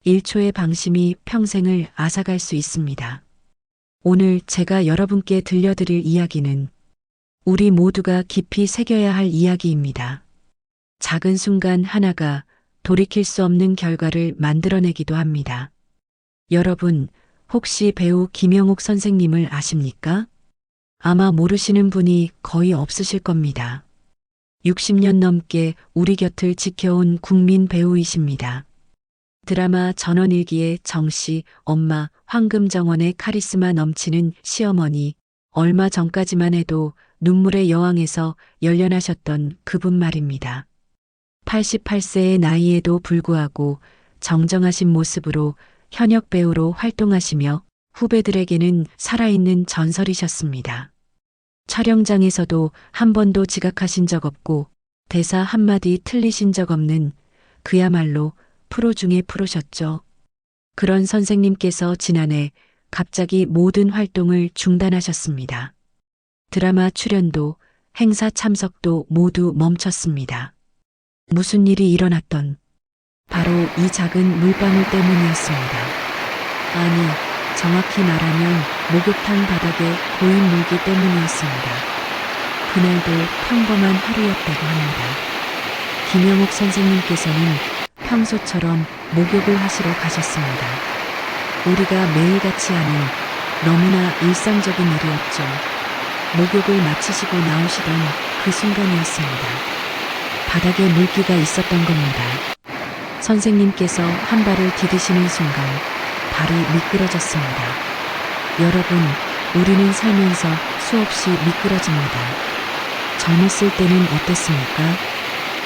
1초의 방심이 평생을 앗아갈 수 있습니다. 오늘 제가 여러분께 들려드릴 이야기는 우리 모두가 깊이 새겨야 할 이야기입니다. 작은 순간 하나가 돌이킬 수 없는 결과를 만들어내기도 합니다. 여러분, 혹시 배우 김영옥 선생님을 아십니까? 아마 모르시는 분이 거의 없으실 겁니다. 60년 넘게 우리 곁을 지켜온 국민 배우이십니다. 드라마 전원일기의 정씨, 엄마, 황금정원의 카리스마 넘치는 시어머니, 얼마 전까지만 해도 눈물의 여왕에서 열연하셨던 그분 말입니다. 88세의 나이에도 불구하고 정정하신 모습으로 현역 배우로 활동하시며 후배들에게는 살아있는 전설이셨습니다. 촬영장에서도 한 번도 지각하신 적 없고 대사 한마디 틀리신 적 없는 그야말로 프로 중의 프로셨죠. 그런 선생님께서 지난해 갑자기 모든 활동을 중단하셨습니다. 드라마 출연도 행사 참석도 모두 멈췄습니다. 무슨 일이 일어났던 바로 이 작은 물방울 때문이었습니다. 아니, 정확히 말하면 목욕탕 바닥에 고인 물기 때문이었습니다. 그날도 평범한 하루였다고 합니다. 김영옥 선생님께서는 평소처럼 목욕을 하시러 가셨습니다. 우리가 매일같이 하는 너무나 일상적인 일이었죠. 목욕을 마치시고 나오시던 그 순간이었습니다. 바닥에 물기가 있었던 겁니다. 선생님께서 한 발을 디디시는 순간 발이 미끄러졌습니다. 여러분, 우리는 살면서 수없이 미끄러집니다. 젊었을 때는 어땠습니까?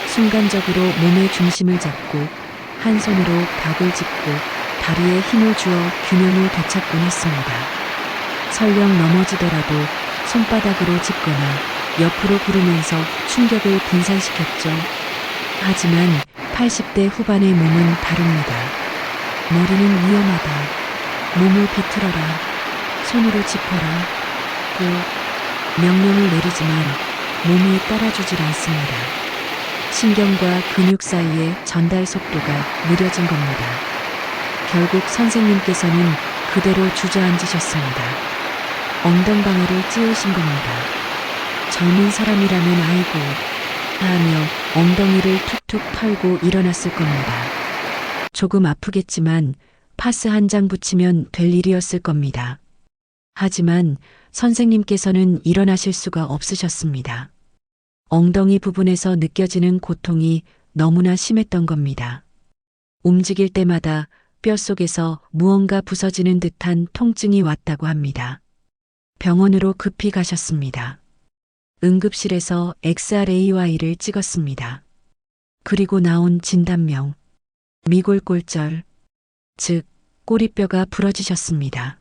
순간적으로 몸의 중심을 잡고 한 손으로 벽을 짚고 다리에 힘을 주어 균형을 되찾곤 했습니다. 설령 넘어지더라도 손바닥으로 짚거나 옆으로 구르면서 충격을 분산시켰죠. 하지만 80대 후반의 몸은 다릅니다. 머리는 위험하다. 몸을 비틀어라. 손으로 짚어라. 꼭 명령을 내리지만 몸이 따라주질 않습니다. 신경과 근육 사이의 전달 속도가 느려진 겁니다. 결국 선생님께서는 그대로 주저앉으셨습니다. 엉덩방아를 찧으신 겁니다. 젊은 사람이라면 아이고 하며 엉덩이를 툭툭 털고 일어났을 겁니다. 조금 아프겠지만 파스 한 장 붙이면 될 일이었을 겁니다. 하지만 선생님께서는 일어나실 수가 없으셨습니다. 엉덩이 부분에서 느껴지는 고통이 너무나 심했던 겁니다. 움직일 때마다 뼛속에서 무언가 부서지는 듯한 통증이 왔다고 합니다. 병원으로 급히 가셨습니다. 응급실에서 XRAY를 찍었습니다. 그리고 나온 진단명, 미골골절, 즉 꼬리뼈가 부러지셨습니다.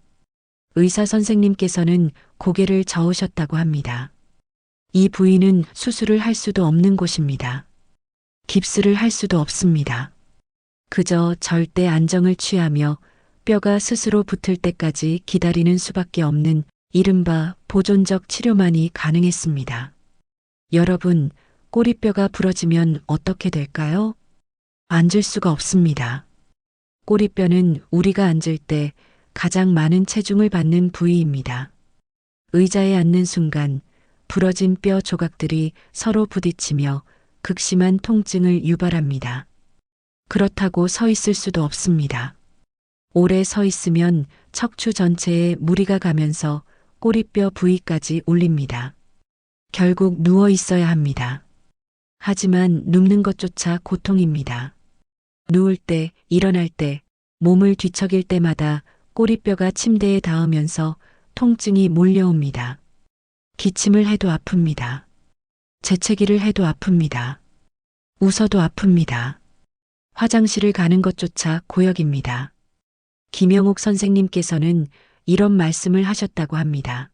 의사 선생님께서는 고개를 저으셨다고 합니다. 이 부위는 수술을 할 수도 없는 곳입니다. 깁스를 할 수도 없습니다. 그저 절대 안정을 취하며 뼈가 스스로 붙을 때까지 기다리는 수밖에 없는 이른바 보존적 치료만이 가능했습니다. 여러분, 꼬리뼈가 부러지면 어떻게 될까요? 앉을 수가 없습니다. 꼬리뼈는 우리가 앉을 때 가장 많은 체중을 받는 부위입니다. 의자에 앉는 순간 부러진 뼈 조각들이 서로 부딪히며 극심한 통증을 유발합니다. 그렇다고 서 있을 수도 없습니다. 오래 서 있으면 척추 전체에 무리가 가면서 꼬리뼈 부위까지 울립니다. 결국 누워 있어야 합니다. 하지만 눕는 것조차 고통입니다. 누울 때, 일어날 때, 몸을 뒤척일 때마다 꼬리뼈가 침대에 닿으면서 통증이 몰려옵니다. 기침을 해도 아픕니다. 재채기를 해도 아픕니다. 웃어도 아픕니다. 화장실을 가는 것조차 고역입니다. 김영옥 선생님께서는 이런 말씀을 하셨다고 합니다.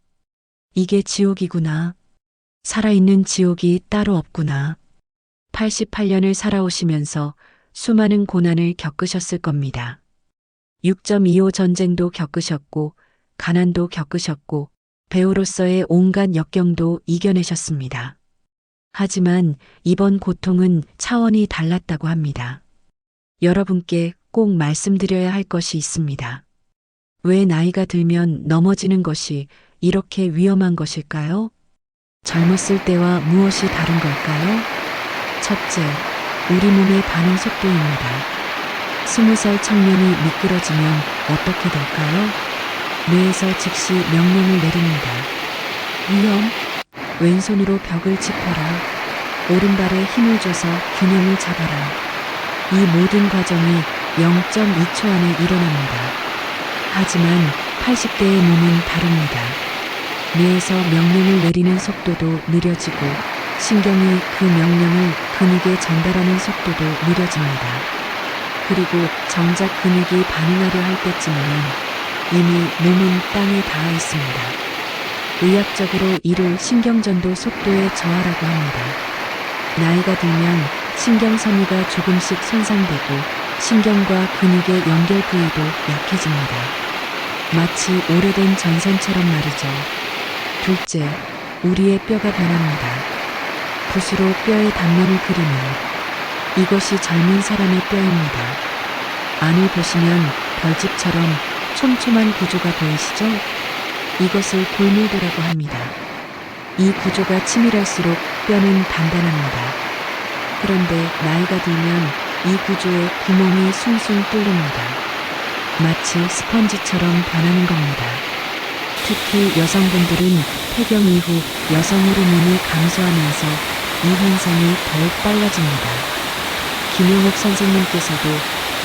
이게 지옥이구나. 살아있는 지옥이 따로 없구나. 88년을 살아오시면서 수많은 고난을 겪으셨을 겁니다. 6.25 전쟁도 겪으셨고, 가난도 겪으셨고, 배우로서의 온갖 역경도 이겨내셨습니다. 하지만 이번 고통은 차원이 달랐다고 합니다. 여러분께 꼭 말씀드려야 할 것이 있습니다. 왜 나이가 들면 넘어지는 것이 이렇게 위험한 것일까요? 젊었을 때와 무엇이 다른 걸까요? 첫째, 우리 몸의 반응 속도입니다. 20살 청년이 미끄러지면 어떻게 될까요? 뇌에서 즉시 명령을 내립니다. 위험, 왼손으로 벽을 짚어라. 오른발에 힘을 줘서 균형을 잡아라. 이 모든 과정이 0.2초 안에 일어납니다. 하지만 80대의 몸은 다릅니다. 뇌에서 명령을 내리는 속도도 느려지고 신경이 그 명령을 근육에 전달하는 속도도 느려집니다. 그리고 정작 근육이 반응하려 할 때쯤이면 이미 몸은 땅에 닿아 있습니다. 의학적으로 이를 신경전도 속도의 저하라고 합니다. 나이가 들면 신경섬유가 조금씩 손상되고 신경과 근육의 연결 부위도 약해집니다. 마치 오래된 전선처럼 말이죠. 둘째, 우리의 뼈가 변합니다. 붓으로 뼈의 단면을 그리면 이것이 젊은 사람의 뼈입니다. 안을 보시면 별집처럼 촘촘한 구조가 보이시죠? 이것을 골밀도라고 합니다. 이 구조가 치밀할수록 뼈는 단단합니다. 그런데 나이가 들면 이 구조에 구멍이 숭숭 뚫립니다. 마치 스펀지처럼 변하는 겁니다. 특히 여성분들은 폐경 이후 여성 호르몬이 감소하면서 이 현상이 더욱 빨라집니다. 김용옥 선생님께서도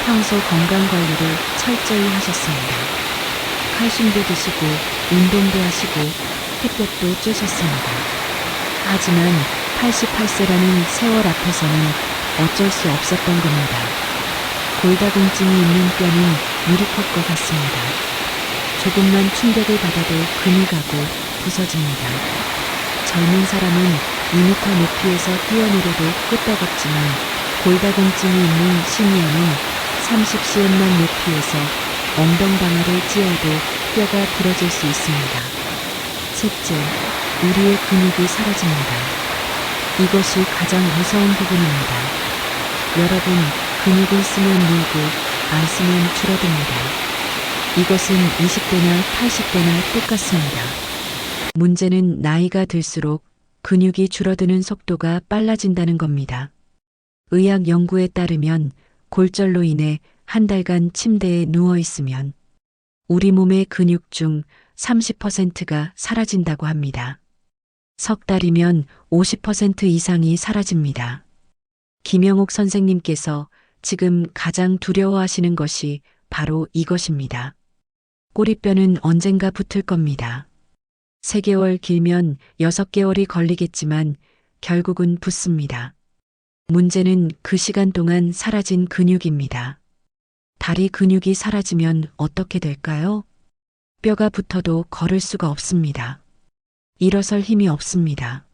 평소 건강관리를 철저히 하셨습니다. 칼슘도 드시고 운동도 하시고 햇볕도 쬐셨습니다. 하지만 88세라는 세월 앞에서는 어쩔 수 없었던 겁니다. 골다공증이 있는 뼈는 유리컵과 같습니다. 조금만 충격을 받아도 근육하고 부서집니다. 젊은 사람은 2m 높이에서 뛰어내려도 끄떡없지만 골다공증이 있는 시니어는 30cm만 높이에서 엉덩방아를 찧어도 뼈가 부러질 수 있습니다. 셋째, 우리의 근육이 사라집니다. 이것이 가장 무서운 부분입니다. 여러분, 근육을 쓰면 늘고 안 쓰면 줄어듭니다. 이것은 20대나 80대나 똑같습니다. 문제는 나이가 들수록 근육이 줄어드는 속도가 빨라진다는 겁니다. 의학 연구에 따르면 골절로 인해 한 달간 침대에 누워 있으면 우리 몸의 근육 중 30%가 사라진다고 합니다. 석 달이면 50% 이상이 사라집니다. 김영옥 선생님께서 지금 가장 두려워하시는 것이 바로 이것입니다. 꼬리뼈는 언젠가 붙을 겁니다. 3개월 길면 6개월이 걸리겠지만 결국은 붙습니다. 문제는 그 시간 동안 사라진 근육입니다. 다리 근육이 사라지면 어떻게 될까요? 뼈가 붙어도 걸을 수가 없습니다. 일어설 힘이 없습니다.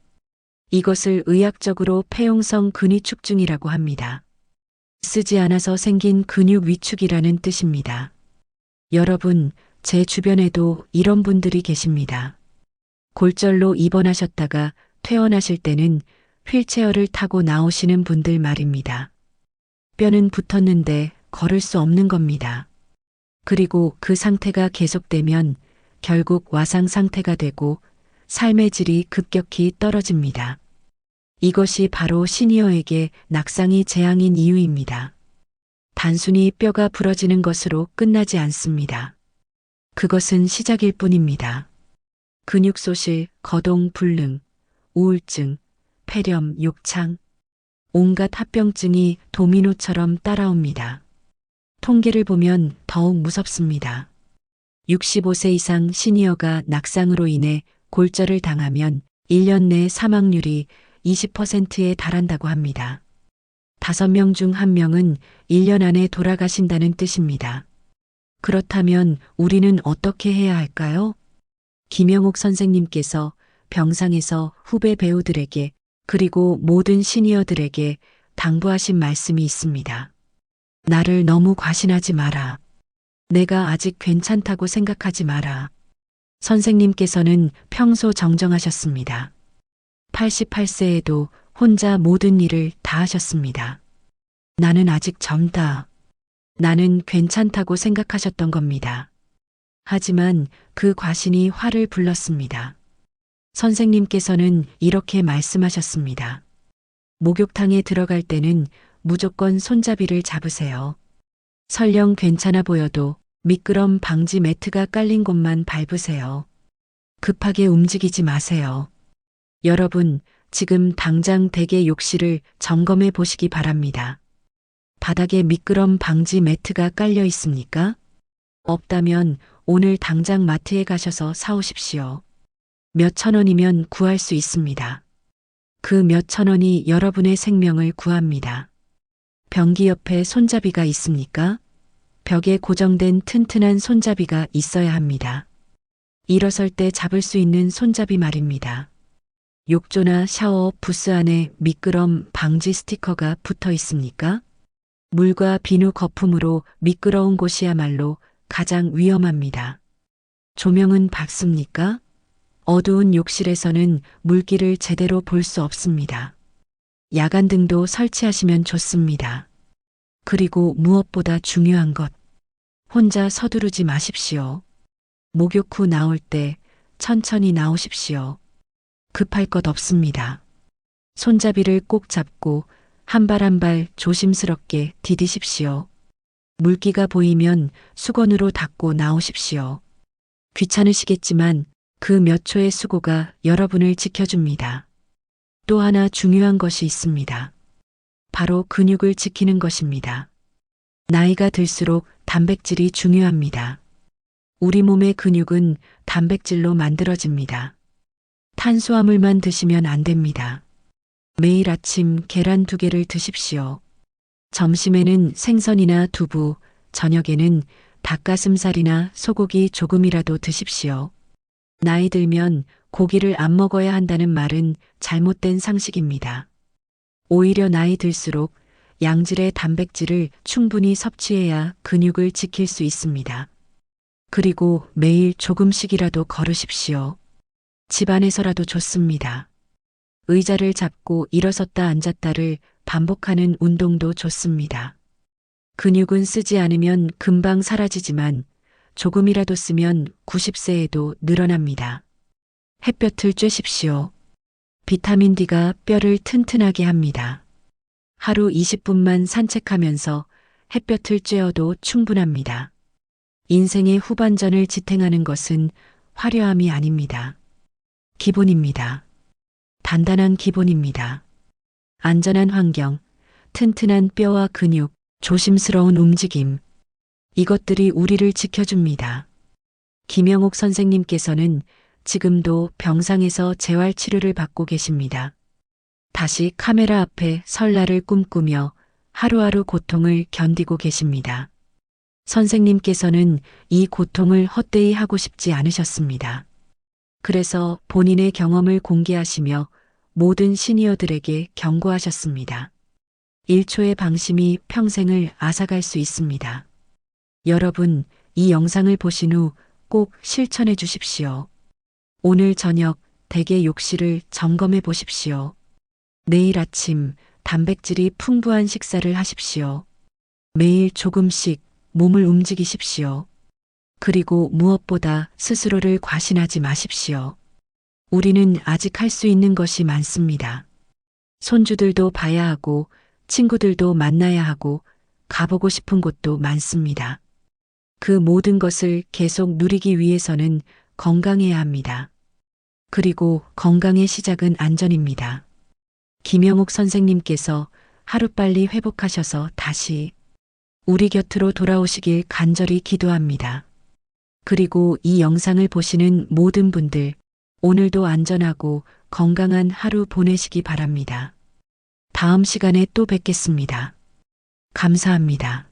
이것을 의학적으로 폐용성 근위축증이라고 합니다. 쓰지 않아서 생긴 근육 위축이라는 뜻입니다. 여러분, 제 주변에도 이런 분들이 계십니다. 골절로 입원하셨다가 퇴원하실 때는 휠체어를 타고 나오시는 분들 말입니다. 뼈는 붙었는데 걸을 수 없는 겁니다. 그리고 그 상태가 계속되면 결국 와상 상태가 되고 삶의 질이 급격히 떨어집니다. 이것이 바로 시니어에게 낙상이 재앙인 이유입니다. 단순히 뼈가 부러지는 것으로 끝나지 않습니다. 그것은 시작일 뿐입니다. 근육 소실, 거동 불능, 우울증, 폐렴, 욕창, 온갖 합병증이 도미노처럼 따라옵니다. 통계를 보면 더욱 무섭습니다. 65세 이상 시니어가 낙상으로 인해 골절을 당하면 1년 내 사망률이 20%에 달한다고 합니다. 5명 중 1명은 1년 안에 돌아가신다는 뜻입니다. 그렇다면 우리는 어떻게 해야 할까요? 김영옥 선생님께서 병상에서 후배 배우들에게 그리고 모든 시니어들에게 당부하신 말씀이 있습니다. 나를 너무 과신하지 마라. 내가 아직 괜찮다고 생각하지 마라. 선생님께서는 평소 정정하셨습니다. 88세에도 혼자 모든 일을 다 하셨습니다. 나는 아직 젊다. 나는 괜찮다고 생각하셨던 겁니다. 하지만 그 과신이 화를 불렀습니다. 선생님께서는 이렇게 말씀하셨습니다. 목욕탕에 들어갈 때는 무조건 손잡이를 잡으세요. 설령 괜찮아 보여도 미끄럼 방지 매트가 깔린 곳만 밟으세요. 급하게 움직이지 마세요. 여러분, 지금 당장 댁의 욕실을 점검해 보시기 바랍니다. 바닥에 미끄럼 방지 매트가 깔려 있습니까? 없다면 오늘 당장 마트에 가셔서 사오십시오. 몇천 원이면 구할 수 있습니다. 그 몇천 원이 여러분의 생명을 구합니다. 변기 옆에 손잡이가 있습니까? 벽에 고정된 튼튼한 손잡이가 있어야 합니다. 일어설 때 잡을 수 있는 손잡이 말입니다. 욕조나 샤워 부스 안에 미끄럼 방지 스티커가 붙어 있습니까? 물과 비누 거품으로 미끄러운 곳이야말로 가장 위험합니다. 조명은 밝습니까? 어두운 욕실에서는 물기를 제대로 볼 수 없습니다. 야간등도 설치하시면 좋습니다. 그리고 무엇보다 중요한 것, 혼자 서두르지 마십시오. 목욕 후 나올 때 천천히 나오십시오. 급할 것 없습니다. 손잡이를 꼭 잡고 한 발 한 발 조심스럽게 디디십시오. 물기가 보이면 수건으로 닦고 나오십시오. 귀찮으시겠지만 그 몇 초의 수고가 여러분을 지켜줍니다. 또 하나 중요한 것이 있습니다. 바로 근육을 지키는 것입니다. 나이가 들수록 단백질이 중요합니다. 우리 몸의 근육은 단백질로 만들어집니다. 탄수화물만 드시면 안 됩니다. 매일 아침 계란 2개를 드십시오. 점심에는 생선이나 두부, 저녁에는 닭가슴살이나 소고기 조금이라도 드십시오. 나이 들면 고기를 안 먹어야 한다는 말은 잘못된 상식입니다. 오히려 나이 들수록 양질의 단백질을 충분히 섭취해야 근육을 지킬 수 있습니다. 그리고 매일 조금씩이라도 걸으십시오. 집안에서라도 좋습니다. 의자를 잡고 일어섰다 앉았다를 반복하는 운동도 좋습니다. 근육은 쓰지 않으면 금방 사라지지만 조금이라도 쓰면 90세에도 늘어납니다. 햇볕을 쬐십시오. 비타민 D가 뼈를 튼튼하게 합니다. 하루 20분만 산책하면서 햇볕을 쬐어도 충분합니다. 인생의 후반전을 지탱하는 것은 화려함이 아닙니다. 기본입니다. 단단한 기본입니다. 안전한 환경, 튼튼한 뼈와 근육, 조심스러운 움직임. 이것들이 우리를 지켜줍니다. 김영옥 선생님께서는 지금도 병상에서 재활치료를 받고 계십니다. 다시 카메라 앞에 설 날을 꿈꾸며 하루하루 고통을 견디고 계십니다. 선생님께서는 이 고통을 헛되이 하고 싶지 않으셨습니다. 그래서 본인의 경험을 공개하시며 모든 시니어들에게 경고하셨습니다. 1초의 방심이 평생을 앗아갈 수 있습니다. 여러분, 이 영상을 보신 후 꼭 실천해 주십시오. 오늘 저녁 댁의 욕실을 점검해 보십시오. 내일 아침 단백질이 풍부한 식사를 하십시오. 매일 조금씩 몸을 움직이십시오. 그리고 무엇보다 스스로를 과신하지 마십시오. 우리는 아직 할 수 있는 것이 많습니다. 손주들도 봐야 하고 친구들도 만나야 하고 가보고 싶은 곳도 많습니다. 그 모든 것을 계속 누리기 위해서는 건강해야 합니다. 그리고 건강의 시작은 안전입니다. 김영옥 선생님께서 하루빨리 회복하셔서 다시 우리 곁으로 돌아오시길 간절히 기도합니다. 그리고 이 영상을 보시는 모든 분들, 오늘도 안전하고 건강한 하루 보내시기 바랍니다. 다음 시간에 또 뵙겠습니다. 감사합니다.